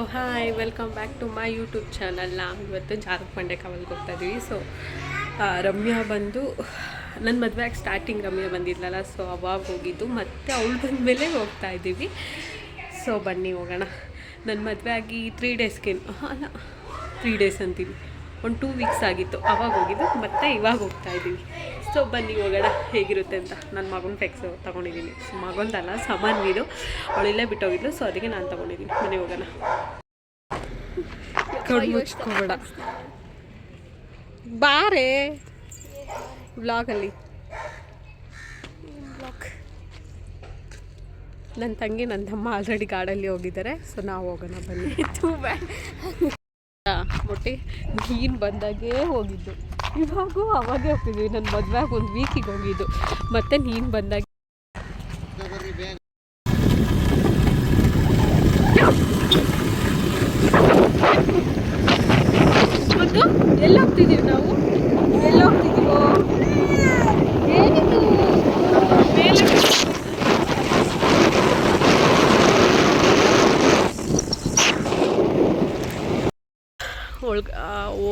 Hi welcome back to my YouTube channel. ನಾವು ಇವತ್ತು ಜಾರಕ್ ಬಂಡೆ ಕಾವಲ್ಗೆ ಹೋಗ್ತಾ ಇದ್ದೀವಿ. ಸೊ ರಮ್ಯಾ ಬಂದು ನನ್ನ ಮದುವೆಯಾಗಿ ಸ್ಟಾರ್ಟಿಂಗ್ ರಮ್ಯಾ ಬಂದಿದ್ಲಲ್ಲ, ಸೊ ಅವಾಗ ಹೋಗಿದ್ದು, ಮತ್ತು ಅವಳು ಬಂದಮೇಲೆ ಹೋಗ್ತಾ ಇದ್ದೀವಿ. ಸೊ ಬನ್ನಿ ಹೋಗೋಣ. ನನ್ನ ಮದುವೆ ಆಗಿ 3 ಡೇಸ್ಗೆ ಅಲ್ಲ 3 ಡೇಸ್ ಅಂತೀವಿ, ಒಂದು 2 ವೀಕ್ಸ್ ಆಗಿತ್ತು ಅವಾಗ ಹೋಗಿದ್ದು, ಮತ್ತು ಇವಾಗ ಹೋಗ್ತಾ ಇದ್ದೀವಿ. ಸೊ ಬನ್ನಿ ಹೋಗೋಣ ಹೇಗಿರುತ್ತೆ ಅಂತ. ನನ್ನ ಮಗನ ಫೆಕ್ಸ್ ತೊಗೊಂಡಿದ್ದೀನಿ. ಸೊ ಮಗಂದಲ್ಲ ಸಾಮಾನ್ಯದು, ಅವಳಿಲ್ಲೇ ಬಿಟ್ಟೋಗಿದ್ಲು, ಸೊ ಅದಕ್ಕೆ ನಾನು ತೊಗೊಂಡಿದ್ದೀನಿ. ಬನ್ನಿ ಹೋಗೋಣ. ಕಣ್ಣು ಮುಚ್ಕೋಬೇಡ ಬಾರೆ ವ್ಲಾಗಲ್ಲಿ. ನನ್ನ ತಂಗಿ ನನ್ನ ತಮ್ಮ ಆಲ್ರೆಡಿ ಗಾಡಲ್ಲಿ ಹೋಗಿದ್ದಾರೆ. ಸೊ ನಾವು ಹೋಗೋಣ ಬನ್ನಿ. ಮೊಟ್ಟೆ ನೀನು ಬಂದಾಗೇ ಹೋಗಿದ್ದು, ಇವಾಗೂ ಅವಾಗೇ ಹೋಗ್ತಿದ್ವಿ. ನನ್ನ ಮದುವೆಯಾಗಿ 1 ವೀಕಿಗೆ ಹೋಗಿದ್ದು, ಮತ್ತು ನೀನು ಬಂದಾಗ ಮತ್ತು ಎಲ್ಲ ಹೋಗ್ತಿದ್ದೀವಿ ನಾವು. ಎಲ್ಲ ಹೋಗ್ತಿದ್ದೀವೋ ಏನಿದು ಮೇಲೆ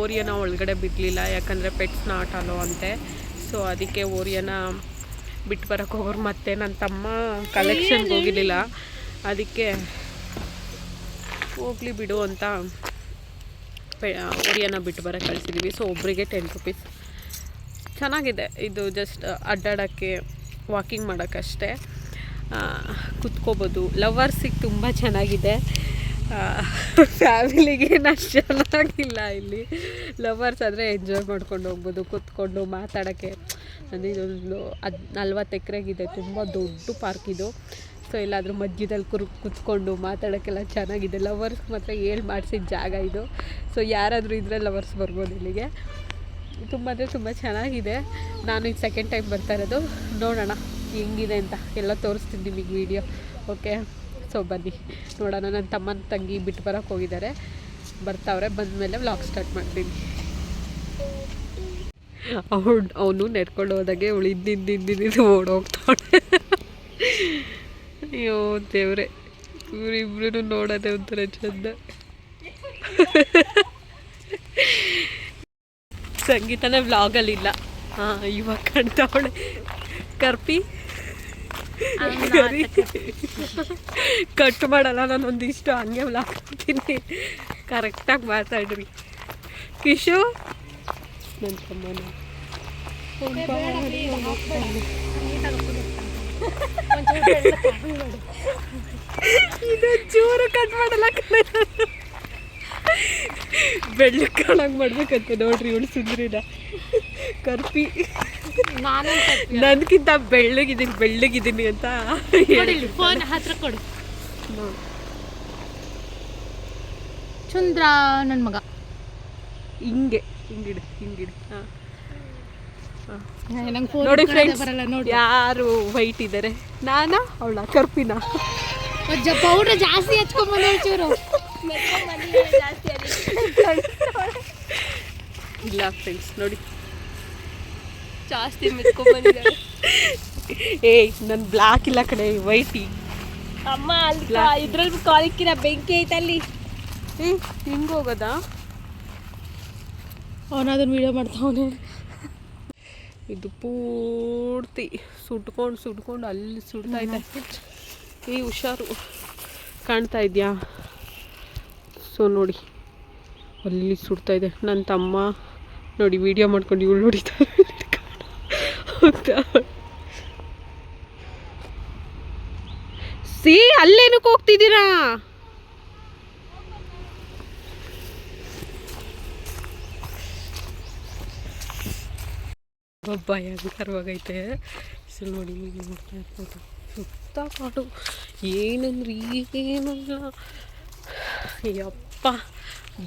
ಓರಿಯನ ಒಳಗಡೆ ಬಿಡಲಿಲ್ಲ, ಯಾಕಂದರೆ ಪೆಟ್ಸ್ ನಾಟ್ ಅಲೋ ಅಂತೆ. ಸೊ ಅದಕ್ಕೆ ಓರಿಯನ ಬಿಟ್ಟು ಬರೋಕ್ಕೆ ಹೋಗೋರು. ಮತ್ತು ನನ್ನ ತಮ್ಮ ಕಲೆಕ್ಷನ್ಗೆ ಹೋಗಿರಲಿಲ್ಲ, ಅದಕ್ಕೆ ಹೋಗಲಿ ಬಿಡು ಅಂತ ಓರಿಯನ ಬಿಟ್ಟು ಬರೋಕ್ಕೆ ಕಳಿಸಿದ್ದೀವಿ. ಸೊ ಒಬ್ಬರಿಗೆ 10 ರೂಪೀಸ್. ಚೆನ್ನಾಗಿದೆ ಇದು, ಜಸ್ಟ್ ಅಡ್ಡಾಡೋಕ್ಕೆ, ವಾಕಿಂಗ್ ಮಾಡೋಕ್ಕಷ್ಟೇ. ಕುತ್ಕೋಬೋದು. ಲವರ್ಸಿಗೆ ತುಂಬ ಚೆನ್ನಾಗಿದೆ, ಫ್ಯಾಮಿಲಿಗೆ ಅಷ್ಟು ಚೆನ್ನಾಗಿಲ್ಲ. ಇಲ್ಲಿ ಲವರ್ಸ್ ಆದರೆ ಎಂಜಾಯ್ ಮಾಡ್ಕೊಂಡು ಹೋಗ್ಬೋದು, ಕೂತ್ಕೊಂಡು ಮಾತಾಡೋಕ್ಕೆ. ಅಂದರೆ ಇದೊಂದು 40 ಎಕರೆಗಿದೆ, ತುಂಬ ದೊಡ್ಡ ಪಾರ್ಕ್ ಇದು. ಸೊ ಎಲ್ಲಾದರೂ ಮಧ್ಯದಲ್ಲಿ ಕುತ್ಕೊಂಡು ಮಾತಾಡೋಕ್ಕೆಲ್ಲ ಚೆನ್ನಾಗಿದೆ. ಲವರ್ಸ್ ಮಾತ್ರ ಮಾಡಿಸಿದ ಜಾಗ ಇದು. ಸೊ ಯಾರಾದರೂ ಇದ್ದರೆ ಲವರ್ಸ್ ಬರ್ಬೋದು ಇಲ್ಲಿಗೆ. ತುಂಬ ಅಂದರೆ ತುಂಬ ಚೆನ್ನಾಗಿದೆ. ನಾನು ಈಗ ಸೆಕೆಂಡ್ ಟೈಮ್ ಬರ್ತಾ ಇರೋದು. ನೋಡೋಣ ಹೆಂಗಿದೆ ಅಂತ ಎಲ್ಲ ತೋರಿಸ್ತೀನಿ ನಿಮಗೆ ವೀಡಿಯೋ. ಓಕೆ, ಸೊ ಬನ್ನಿ ನೋಡೋಣ. ನನ್ನ ತಮ್ಮನ ತಂಗಿ ಬಿಟ್ಟು ಬರೋಕ್ಕೆ ಹೋಗಿದ್ದಾರೆ, ಬರ್ತಾವ್ರೆ. ಬಂದಮೇಲೆ ವ್ಲಾಗ್ ಸ್ಟಾರ್ಟ್ ಮಾಡ್ತೀನಿ. ಅವನು ನೆಡ್ಕೊಂಡು ಹೋದಾಗೆ ಅವಳು ಹಿಂದಿಂದು ಓಡೋಗ್ತಾಳೆ. ಅಯ್ಯೋ ದೇವ್ರೆ, ಇವರಿಬ್ರು ನೋಡೋದೇ ಒಂಥರ ಚಂದ. ಸಂಗೀತನೇ ವ್ಲಾಗಲ್ಲಿಲ್ಲ. ಇವಾಗ ಕಾಣ್ತಾವಳೆ ಕರ್ಪಿ. ಕಟ್ ಮಾಡಲ್ಲ, ನಾನೊಂದಿಷ್ಟು ಹಂಗೆ ವ್ಲಾಗ್ ಮಾಡ್ತೀನಿ. ಕರೆಕ್ಟಾಗಿ ಮಾತಾಡ್ರಿ. ಕಿಶು ನನ್ನ ತಮ್ಮನ ಇದು ಚೂರು ಕಟ್ ಮಾಡಲ್ಲ, ಬೆಳ್ಳಗೆ ಕಾಣಂಗೆ ಮಾಡ್ಬೇಕಂತ ನೋಡ್ರಿ. ಇವಳು ಸುಂದ್ರಿನ ಕರ್ಪಿ ನನಗಿಂತ ಬೆಳ್ಳಗಿದ್ದೀನಿ ಅಂತ ಫೋನ್ ಹತ್ರ ಕೊಡು. ಚಂದ್ರ ನನ್ನ ಮಗ ಹಿಂಗಿಡು. ನೋಡಿ ಫ್ರೆಂಡ್ಸ್, ಯಾರು ವೈಟ್ ಇದ್ದಾರೆ, ನಾನಾ ಅವಳ ಕರ್ಪಿನ. ಪೌಡರ್ ಜಾಸ್ತಿ ಹಚ್ಕೊಂಡ್ಬಂದ ಚೂರು. ಇಲ್ಲ ಫ್ರೆಂಡ್ಸ್, ನೋಡಿ ಜಾಸ್ತಿ ಮೆತ್ಕೊಂಡ್ಬಂದಿದ್ದಾಳೆ. ಏಯ್ ನನ್ನ ಬ್ಲ್ಯಾಕ್ ಇಲ್ಲ ಕಡೆ, ವೈಟ್. ಅಮ್ಮ ಅಲ್ಲಿ ಇದ್ರಲ್ಲಿ ಕಾಲಿಕ್ಕಿನ ಬೆಂಕಿ ಐತಲ್ಲಿ. ಹಿಂಗೆ ಹೋಗೋದಾ? ಅವನದನ್ನು ವೀಡಿಯೋ ಮಾಡ್ತಾವನೆ. ಇದು ಪೂರ್ತಿ ಸುಟ್ಕೊಂಡು ಅಲ್ಲಿ ಸುಡ್ತಾ ಇದೆ. ಈ ಹುಷಾರು, ಕಾಣ್ತಾ ಇದೆಯಾ? ಸೊ ನೋಡಿ ಅಲ್ಲಿ ಸುಡ್ತಾ ಇದೆ. ನನ್ನ ತಮ್ಮ ನೋಡಿ ವಿಡಿಯೋ ಮಾಡ್ಕೊಂಡು ಇವಳು ನೋಡಿದ್ದಾರೆ. ಸಿ ಅಲ್ಲೇನಕ್ಕೆ ಹೋಗ್ತಿದ್ದೀರಾ? ಭಯಂಕರವಾಗೈತೆ. ಸೊ ನೋಡಿ ನೋಡ್ತಾ ಇರ್ಬೋದು, ಸುತ್ತ ಕಾಡು. ಏನಂದ್ರೆ ಏನಲ್ಲ, ಯಪ್ಪ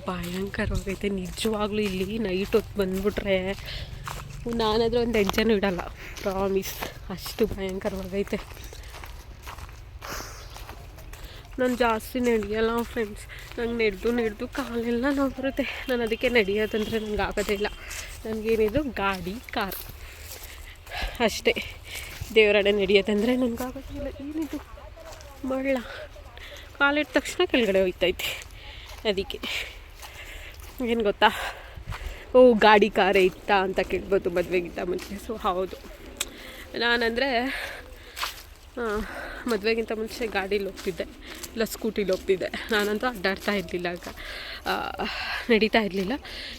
ಭಯಂಕರವಾಗೈತೆ ನಿಜವಾಗ್ಲೂ. ಇಲ್ಲಿ ನೈಟ್ ಹೊತ್ತು ಬಂದ್ಬಿಟ್ರೆ ನಾನಾದರೆ ಒಂದು ಹೆಜ್ಜೆನೂ ಇಡಲ್ಲ, ಪ್ರಾಮಿಸ್. ಅಷ್ಟು ಭಯಂಕರವಾಗೈತೆ. ನಾನು ಜಾಸ್ತಿ ನಡೆಯಲ್ಲ ಫ್ರೆಂಡ್ಸ್. ನಂಗೆ ನಡೆದು ಕಾಲೆಲ್ಲ ನೋವು ಬರುತ್ತೆ. ನಾನು ಅದಕ್ಕೆ ನಡೆಯೋದಂದರೆ ನನಗೆ ಆಗೋದೇ ಇಲ್ಲ. ನನಗೇನಿದ್ರು ಗಾಡಿ, ಕಾರ್ ಅಷ್ಟೇ. ದೇವರಡೆ ನಡೆಯೋದಂದರೆ ನನಗಾಗೋದಿಲ್ಲ. ಏನಿದು ಮಳ್ಳ, ಕಾಲಿಟ್ಟ ತಕ್ಷಣ ಕೆಳಗಡೆ ಹೋಯ್ತೈತೆ. ಅದಕ್ಕೆ ಏನು ಗೊತ್ತಾ, ಓ ಗಾಡಿ ಕಾರೇ ಇತ್ತಾ ಅಂತ ಕೇಳ್ಬೋದು ಮದುವೆಗಿಂತ ಮುಂಚೆ. ಸೊ ಹೌದು, ನಾನಂದರೆ ಮದುವೆಗಿಂತ ಮುಂಚೆ ಗಾಡೀಲಿ ಹೋಗ್ತಿದ್ದೆ, ಇಲ್ಲ ಸ್ಕೂಟಿಲಿ ಹೋಗ್ತಿದ್ದೆ. ನಾನಂತೂ ಅಡ್ಡಾಡ್ತಾ ಇರಲಿಲ್ಲ, ನಡೀತಾ ಇರಲಿಲ್ಲ,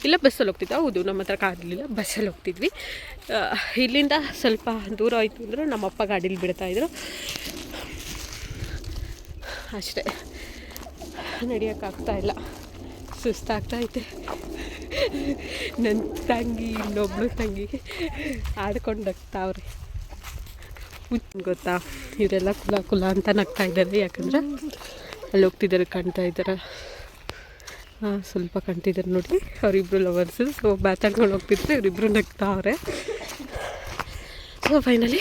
ಇಲ್ಲ ಬಸ್ಸಲ್ಲಿ ಹೋಗ್ತಿದ್ದೆ. ಹೌದು, ನಮ್ಮ ಹತ್ರ ಕಾರ್ ಇರಲಿಲ್ಲ, ಬಸ್ಸಲ್ಲಿ ಹೋಗ್ತಿದ್ವಿ. ಇಲ್ಲಿಂದ ಸ್ವಲ್ಪ ದೂರ ಆಯಿತು ಅಂದರೂ ನಮ್ಮಪ್ಪ ಗಾಡೀಲಿ ಬಿಡ್ತಾಯಿದ್ರು ಅಷ್ಟೇ. ನಡೆಯೋಕ್ಕಾಗ್ತಾಯಿಲ್ಲ, ಸುಸ್ತಾಗ್ತಾಯಿದೆ. ನನ್ನ ತಂಗಿ, ಇನ್ನೊಬ್ಳು ತಂಗಿ ಆಡ್ಕೊಂಡು ನಗ್ತಾವ್ರೆ. ಗೊತ್ತಾ, ಇವರೆಲ್ಲ ಕುಲ ಕುಲ ಅಂತ ನಗ್ತಾ ಇದ್ದಾರೆ, ಯಾಕಂದರೆ ಅಲ್ಲಿ ಹೋಗ್ತಿದ್ದಾರೆ, ಕಾಣ್ತಾ ಇದ್ದಾರೆ. ಸ್ವಲ್ಪ ಕಾಣ್ತಿದ್ದಾರೆ ನೋಡಿ, ಅವರಿಬ್ಬರು ಲವರ್ಸು. ಸೊ ಮಾತಾಡ್ಕೊಂಡು ಹೋಗ್ತಿದ್ರೆ ಇವರಿಬ್ಬರು ನಗ್ತಾವ್ರೆ. ಸೊ ಫೈನಲಿ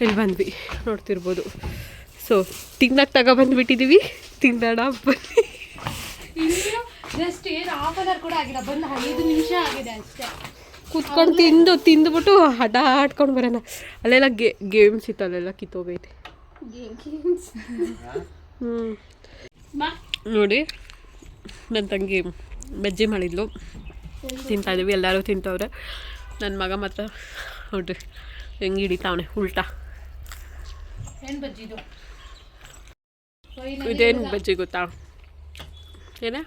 ಇಲ್ಲಿ ಬಂದ್ವಿ, ನೋಡ್ತಿರ್ಬೋದು. ಸೊ ತಿನ್ನಕ್ಕೆ ತಗೊಬಂದ್ಬಿಟ್ಟಿದ್ದೀವಿ, ತಿನ್ನೋಣ ಬನ್ನಿ. ಜಸ್ಟ್ ಏನು ಹಾಫ್ ಅನ್ ಅವರ್ ಕೂಡ ಆಗಿಲ್ಲ, ಬಂದು 5 ನಿಮಿಷ ಆಗಿದೆ ಅಷ್ಟೇ. ಕುತ್ಕೊಂಡು ತಿಂದುಬಿಟ್ಟು ಆಡ್ಕೊಂಡು ಬರೋಣ. ಅಲ್ಲೆಲ್ಲ ಗೇಮ್ಸ್ ಇತ್ತು, ಅಲ್ಲೆಲ್ಲ ಕಿತ್ತೋಗೈತೆ. ನೋಡಿ, ನನ್ನ ತಂಗಿ ಬಜ್ಜಿ ಮಾಡಿದ್ಲು, ತಿಂತಾಯಿದ್ದೀವಿ, ಎಲ್ಲರೂ ತಿಂತವ್ರೆ. ನನ್ನ ಮಗ ಮಾತ್ರ ನೋಡ್ರಿ ಹೆಂಗೆ ಹಿಡಿತಾವನೆ ಉಲ್ಟಾ. ಏನು ಬಜ್ಜಿದು? ಇದೇನು ಬಜ್ಜಿ ಗೊತ್ತಾ? ಏನೇ?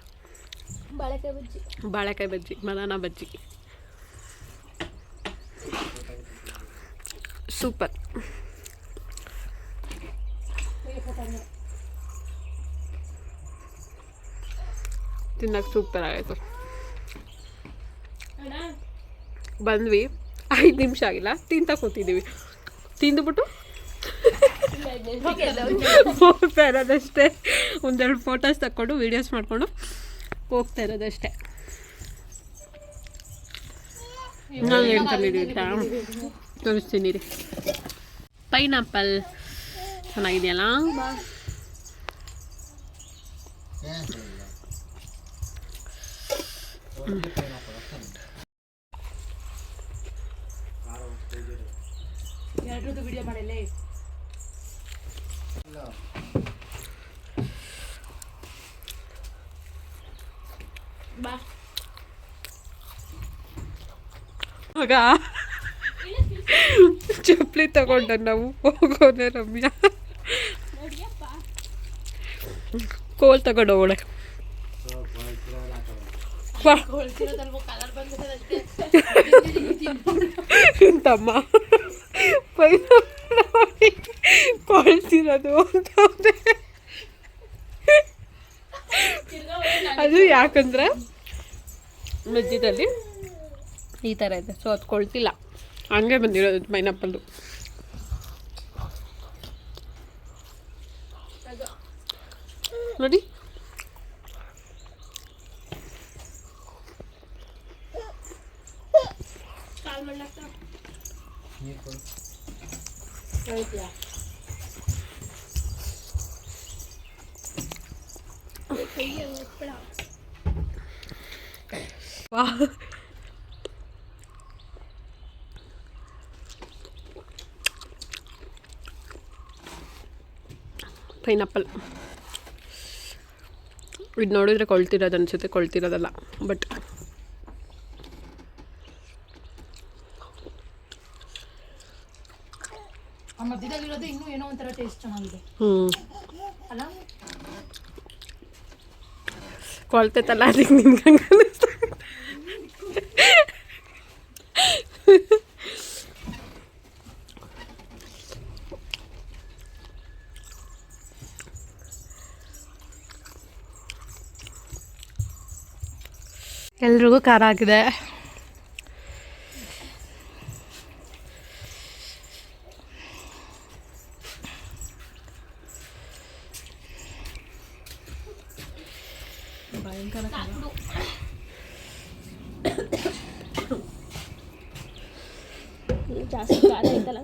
ಬಾಳೆಕಾಯಿ ಬಜ್ಜಿ. ಬಾಳೆಕಾಯಿ ಬಜ್ಜಿ, ಬನಾನಾ ಬಜ್ಜಿ, ಸೂಪರ್. ತಿನ್ನಕ್ಕೆ ಸೂಪರ್ ಆಯಿತು. ಬಂದ್ವಿ, 5 ನಿಮಿಷ ಆಗಿಲ್ಲ, ತಿಂತ ಕೂತಿದ್ದೀವಿ. ತಿಂದುಬಿಟ್ಟು ಹೋಗ್ತಾ ಇರೋದಷ್ಟೇ. ಒಂದೆರಡು ಫೋಟೋಸ್ ತಕ್ಕೊಂಡು ವೀಡಿಯೋಸ್ ಮಾಡಿಕೊಂಡು ಹೋಗ್ತಾ ಇರೋದಷ್ಟೇ. ನಾನು ಏನು ತಂದಿದ್ದೀವಿ ತೋರಿಸ್ತೀನಿ ರೀ. ಪೈನಾಪಲ್ ಚೆನ್ನಾಗಿದೆಯಲ್ಲ? ಎರಡರದ್ದು ವಿಡಿಯೋ ಮಾಡಿಲ್ಲ. ಬಾ ಮಗ ಚಪ್ಪಲಿ ತಗೊಂಡ ನಾವು ಹೋಗೋನೆ. ರಮ್ಯಾ ಕೋಲ್ ತಗೊಂಡು ಹೋಗೋಣ. ತಮ್ಮ ಕೊಳ್ತಿರೋದು ಅದು ಯಾಕಂದ್ರೆ ಮಧ್ಯದಲ್ಲಿ ಈ ಥರ ಇದೆ, ಸೊ ಅದು ಕೊಳ್ತಿಲ್ಲ, ಹಂಗೆ ಬಂದಿರೋದು ಪೈನಾಪಲ್ಲು. ನೋಡಿ, ಪೈನಾಪಲ್ ಇದು ನೋಡಿದ್ರೆ ಕೊಳ್ತಿರೋದು ಅನಿಸುತ್ತೆ, ಕೊಳ್ತಿರೋದಲ್ಲ. ಬಟ್ ಮಧ್ಯದಲ್ಲಿರೋದು ಇನ್ನೂ ಏನೋ ಒಂಥರ ಟೇಸ್ಟ್ ಚೆನ್ನಾಗಿದೆ ಅಲ್ಲ? ಕೊಳ್ತೈತಲ್ಲ, ಅದಕ್ಕೆ ನಿನ್ಗೆ ಎಲ್ರಿಗೂ ಖಾರ ಆಗಿದೆ. ಜಾಸ್ತಿ ಖಾರ ಐತಲ್ಲ,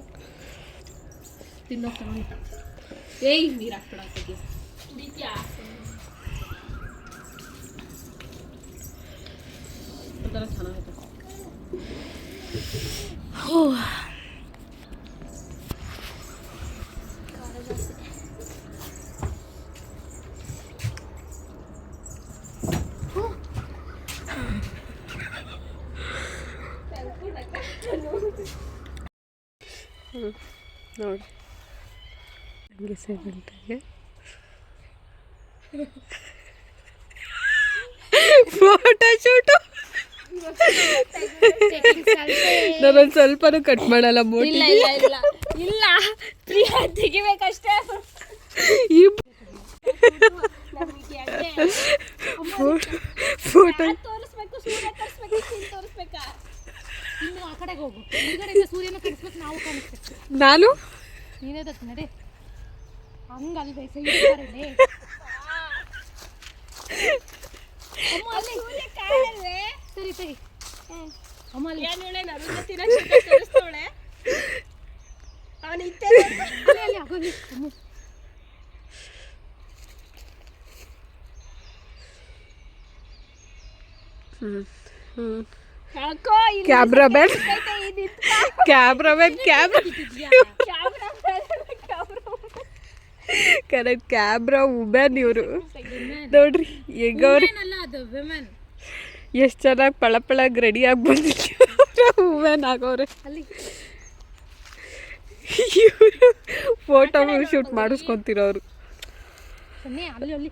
ತಿನ್ನೋಕೆ ಏಯ್ ನೀರು ಹಾಕ್ಬಿಡಾಕ್ತಿದ್ಯಾ, ಕುಡಿತ್ಯಾ? ಚೆನ್ನಾಗಿದೆ. ನೋಡಿ ಹಂಗೆ ಸೈಲೆಂಟಾಗಿ ಫೋಟೋ ಶೂಟು ನಾನೊಂದು ಸ್ವಲ್ಪನೂ ಕಟ್ ಮಾಡಲ್ಲ ಮೋಟಿ ಇಲ್ಲ ಇಲ್ಲ ಇಲ್ಲ ಇಲ್ಲ ಪ್ರಿಯಾ ತೆಗಿಬೇಕಷ್ಟೇ ಈ ಫೋಟೋ ತೋರಿಸ್ಬೇಕು ಸೂರ್ಯ ತೋರಿಸ್ಬೇಕು ನೀನು ತೋರಿಸ್ಬೇಕಾ ಇನ್ನು ಆ ಕಡೆಗೆ ಹೋಗು ಈ ಕಡೆಯಿಂದ ಸೂರ್ಯನ ಕಾಣಿಸ್ಬೇಕು ನಾವು ಕಾಣಿಸ್ಬೇಕು ನಾನು ನೀನೇ ತಕ್ಕ ನಡಿ ಹಂಗಲ್ವೇ ಸೈ ಸೂರ್ಯ ಕಾಣಲ್ವೇ ಸರಿ ಸರಿ ಅಮ್ಮ ಅಲ್ಲಿ ಏನುಳೆ ನರುಂದತಿ ನಕ್ಷತ್ರ ತೋರಿಸ್ತವಳೆ ಅವನು ಇತ್ತೆ ಅಲ್ಲಿ ಆಗೋದು ಅಮ್ಮ ಯಾಕೋ ಇಲ್ಲಿ cameraman cameraman correct camera women ಇವರು ನೋಡ್ರಿ ಹೆಂಗವ್ರಿ ಅಲ್ಲ ಅದು ವಿಮೆನ್ ಎಷ್ಟು ಚೆನ್ನಾಗಿ ಪಳಪಳಗೆ ರೆಡಿ ಆಗಿ ಬಂದಿಲ್ಲ ವುಮೆನ್ ಆಗೋರೆ ಅಲ್ಲಿ ಇವರು ಫೋಟೋ ಶೂಟ್ ಮಾಡಿಸ್ಕೊತಿರೋರು ಸನ್ನೆ ಅಲ್ಲಿ ಅಲ್ಲಿ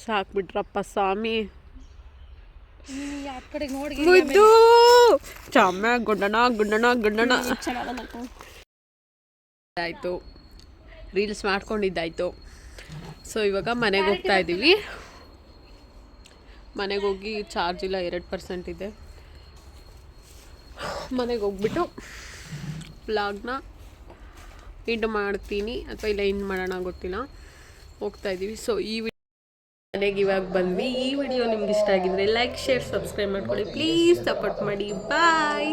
ಸಾಕ್ಬಿಟ್ರಪ್ಪ ಸ್ವಾಮಿ ನೀನು ಆ ಕಡೆಗೆ ನೋಡಿ ಮುದ್ದು ಚಮ್ಮ ಗುಂಡಣ ಆಯಿತು ರೀಲ್ಸ್ ಮಾಡ್ಕೊಂಡಿದ್ದಾಯಿತು. ಸೊ ಇವಾಗ ಮನೆಗೆ ಹೋಗ್ತಾ ಇದ್ದೀವಿ. ಮನೆಗೆ ಹೋಗಿ ಚಾರ್ಜ್ ಇಲ್ಲ 2% ಇದೆ. ಮನೆಗೆ ಹೋಗ್ಬಿಟ್ಟು ವ್ಲಾಗ್ನ ಎಂಡ್ ಮಾಡ್ತೀನಿ ಅಥವಾ ಇಲ್ಲ ಎಂಡ್ ಮಾಡೋಣ ಗೊತ್ತಿಲ್ಲ. ಹೋಗ್ತಾ ಇದ್ದೀವಿ. ಸೊ ಈ ಮನೆಗೆ ಇವಾಗ ಬಂದ್ವಿ. ಈ ವಿಡಿಯೋ ನಿಮ್ಗೆ ಇಷ್ಟ ಆಗಿದ್ರೆ ಲೈಕ್ ಶೇರ್ ಸಬ್ಸ್ಕ್ರೈಬ್ ಮಾಡ್ಕೊಳ್ಳಿ ಪ್ಲೀಸ್, ಸಪೋರ್ಟ್ ಮಾಡಿ. ಬಾಯ್.